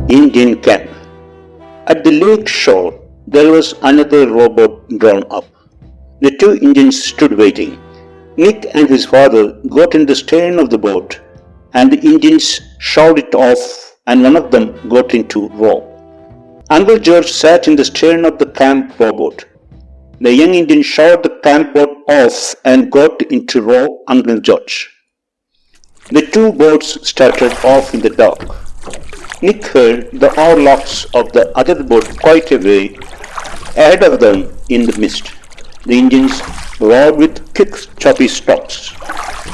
Indian camp. At the lake shore, there was another rowboat drawn up. The two Indians stood waiting. Nick and his father got in the stern of the boat, and the Indians shoved it off, and one of them got into row. Uncle George sat in the stern of the camp rowboat. The young Indian shoved the camp boat off and got into row Uncle George. The two boats started off in the dark. Nick heard the oarlocks of the other boat quite a way ahead of them in the mist. The Indians rowed with quick, choppy strokes.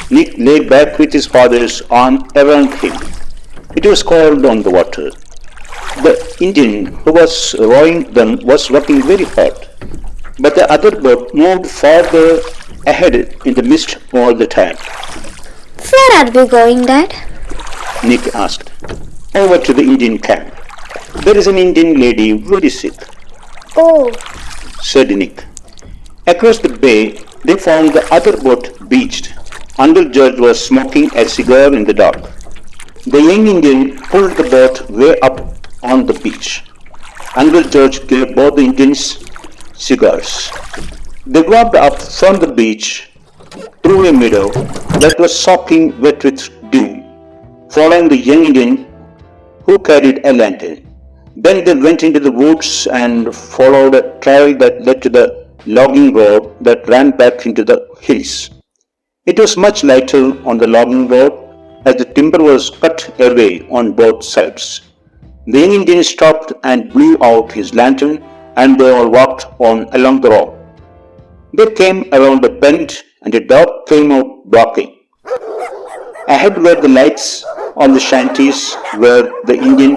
Nick lay back with his father's arm around him. It was cold on the water. The Indian who was rowing them was working very hard, but the other boat moved farther ahead in the mist all the time. Where are we going, Dad? Nick asked. Over to the Indian camp. There is an Indian lady very sick. Oh, Said Nick. Across the bay, they found the other boat beached. Uncle George was smoking a cigar in the dark. The young Indian pulled the boat way up on the beach. Uncle George gave both the Indians cigars. They walked up from the beach through a meadow that was soaking wet with dew, following the young Indian who carried a lantern. Then they went into the woods and followed a trail that led to the logging road that ran back into the hills. It was much lighter on the logging road as the timber was cut away on both sides. The young Indian stopped and blew out his lantern, and they all walked on along the road. They came around a bend and a dog came out barking. Ahead were the lights on the shanties where the Indian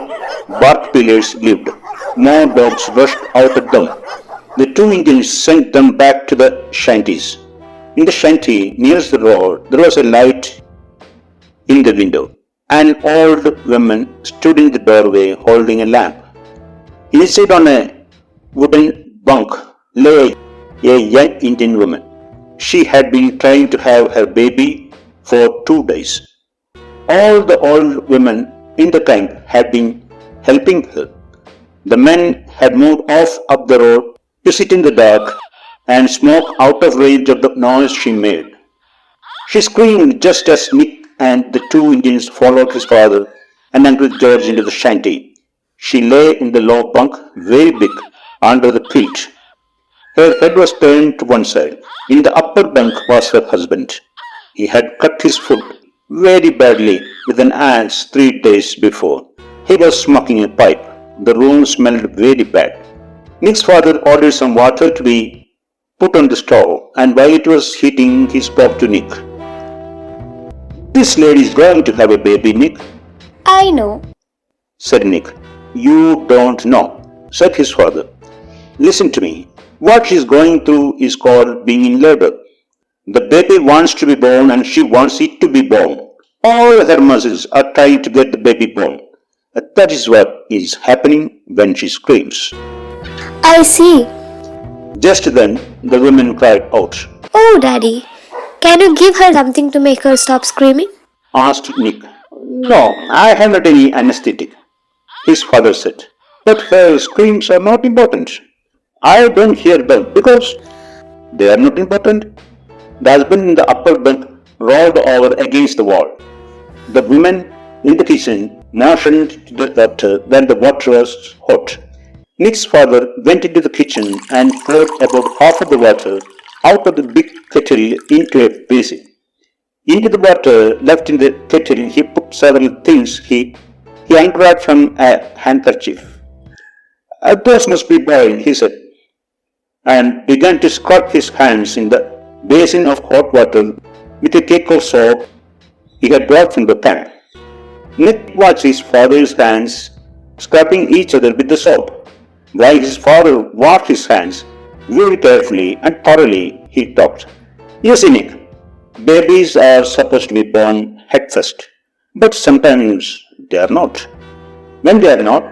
bark peelers lived. More dogs rushed out at them. The two Indians sent them back to the shanties. In the shanty nearest the road, there was a light in the window. An old woman stood in the doorway holding a lamp. Inside on a wooden bunk lay a young Indian woman. She had been trying to have her baby for 2 days. All the old women in the camp had been helping her. The men had moved off up the road to sit in the dark and smoke out of range of the noise she made. She screamed just as Nick and the two Indians followed his father and Uncle George into the shanty. She lay in the low bunk, very big, under the quilt. Her head was turned to one side. In the upper bunk was her husband. He had cut his foot very badly with an axe 3 days before. He was smoking a pipe. The room smelled very bad. Nick's father ordered some water to be put on the stove, and while it was heating, he spoke to Nick. This lady is going to have a baby, Nick, I know. said Nick. You don't know, said his father. Listen to me. What she's going through is called being in labor. The baby wants to be born and she wants it to be born. All her muscles are trying to get the baby born. That is what is happening when she screams. I see. Just then, the woman cried out, Oh, Daddy, can you give her something to make her stop screaming? asked Nick. No, I have not any anesthetic, his father said. But her screams are not important. I don't hear them because they are not important. The husband in the upper bunk rolled over against the wall. The woman in the kitchen motioned to the doctor that the water was hot. Nick's father went into the kitchen and poured about half of the water out of the big kettle into a basin. Into the water left in the kettle, he put several things he unwrapped from a handkerchief. Those must be boiled, he said, and began to scrub his hands in the basin of hot water with a cake of soap he had brought from the camp. Nick watched his father's hands scrubbing each other with the soap. While his father washed his hands very carefully and thoroughly, he talked. You see, Nick, babies are supposed to be born head first, but sometimes they are not. When they are not,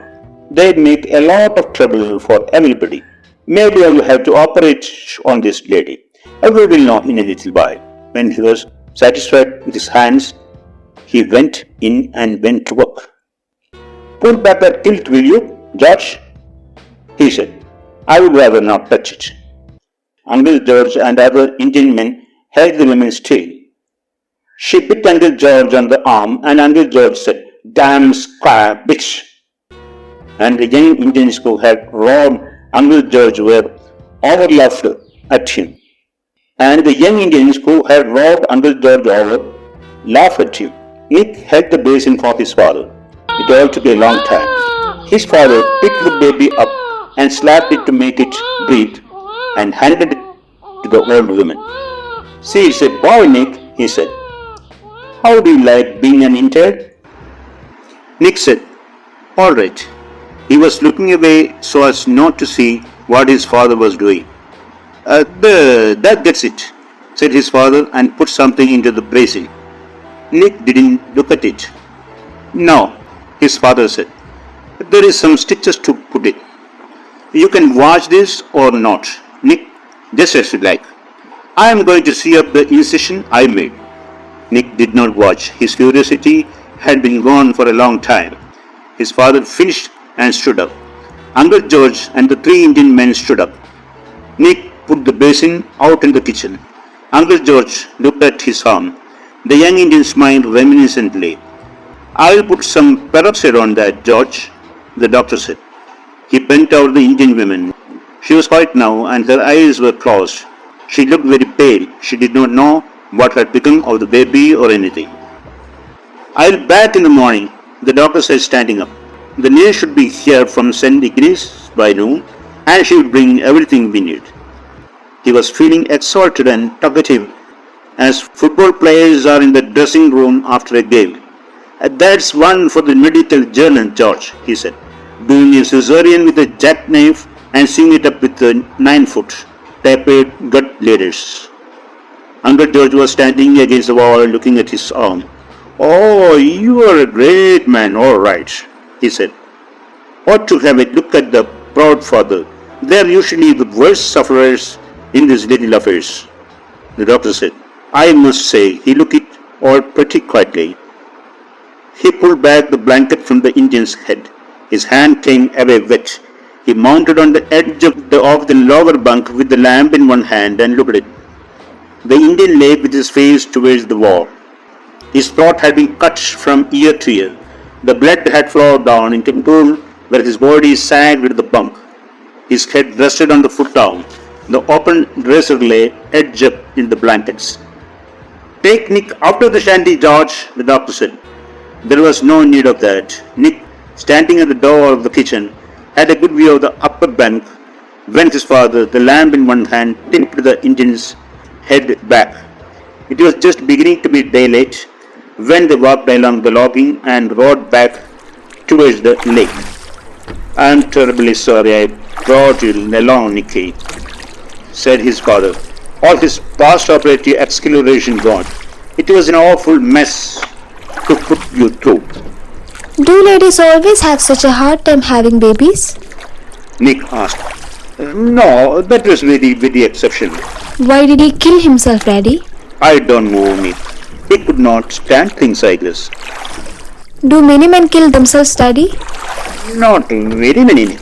they make a lot of trouble for everybody. Maybe I will have to operate on this lady. We will know in a little while. When he was satisfied with his hands, he went in and went to work. pull back that kilt, will you, George? He said. I would rather not touch it. Uncle George and other Indian men held the woman still. She bit Uncle George on the arm, and Uncle George said, Damn square bitch! And the young Indians who had robbed Uncle George were over laughed at him. And the young Indians who had robbed Uncle George over laughed at him. Nick held the basin for his father. It all took a long time. His father picked the baby up and slapped it to make it breathe and handed it to the old woman. See, it's a boy, Nick, he said. How do you like being an intern? Nick said, all right. He was looking away so as not to see what his father was doing. That gets it, said his father and put something into the basin. Nick didn't look at it. No, his father said. There is some stitches to put in. You can watch this or not, Nick, just as you like. I am going to see up the incision I made. Nick did not watch. His curiosity had been gone for a long time. His father finished and stood up. Uncle George and the three Indian men stood up. Nick put the basin out in the kitchen. Uncle George looked at his arm. The young Indian smiled reminiscently. I'll put some peroxide on that, George, the doctor said. He bent over the Indian woman. She was white now and her eyes were closed. She looked very pale. She did not know what had become of the baby or anything. I'll be back in the morning, the doctor said, standing up. The nurse should be here from St. Ignace by noon, and she would bring everything we need. He was feeling exalted and talkative, as football players are in the dressing room after a game. That's one for the medical journal, George, he said, doing a cesarean with a jackknife and seeing it up with the 9-foot tapered gut ladders. Uncle George was standing against the wall looking at his arm. Oh, you are a great man, all right, he said. Ought to have a look at the proud father. They are usually the worst sufferers in these little affairs, the doctor said. I must say, he looked it all pretty quietly. He pulled back the blanket from the Indian's head. His hand came away wet. He mounted on the edge of the lower bunk with the lamp in one hand and looked at it. The Indian lay with his face towards the wall. His throat had been cut from ear to ear. The blood had flowed down into a pool where his body sagged with the bunk. His head rested on the foot-down. The open dresser lay edged up in the blankets. Take Nick out of the shanty, George, the doctor said. There was no need of that. Nick, standing at the door of the kitchen, had a good view of the upper bunk when his father, the lamp in one hand, tipped the Indian's head back. It was just beginning to be daylight when they walked along the logging and rode back towards the lake. I'm terribly sorry I brought you along, Nicky, said his father, all his post-operative excoriation gone. It was an awful mess to put you through. Do ladies always have such a hard time having babies? Nick asked. No, that was very exceptional. Why did he kill himself, Daddy? I don't know, Nick. He could not stand things like this. Do many men kill themselves, Daddy? Not very many, Nick.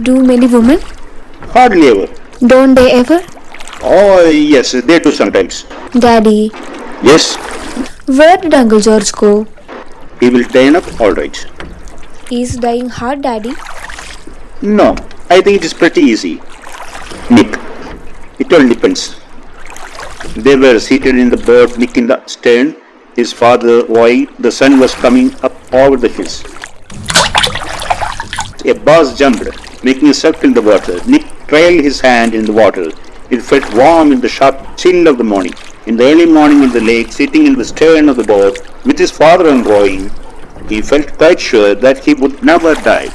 Do many women? Hardly ever. Don't they ever? Oh, yes, they do sometimes. Daddy. Yes? Where did Uncle George go? He will turn up all right. He's dying hard, Daddy. No, I think it is pretty easy. Nick, it all depends. They were seated in the boat, Nick in the stern, his father while the sun was coming up over the hills. A bass jumped, making a circle in the water. Nick trailed his hand in the water. It felt warm in the sharp chill of the morning. In the early morning in the lake, sitting in the stern of the boat with his father and rowing, he felt quite sure that he would never die.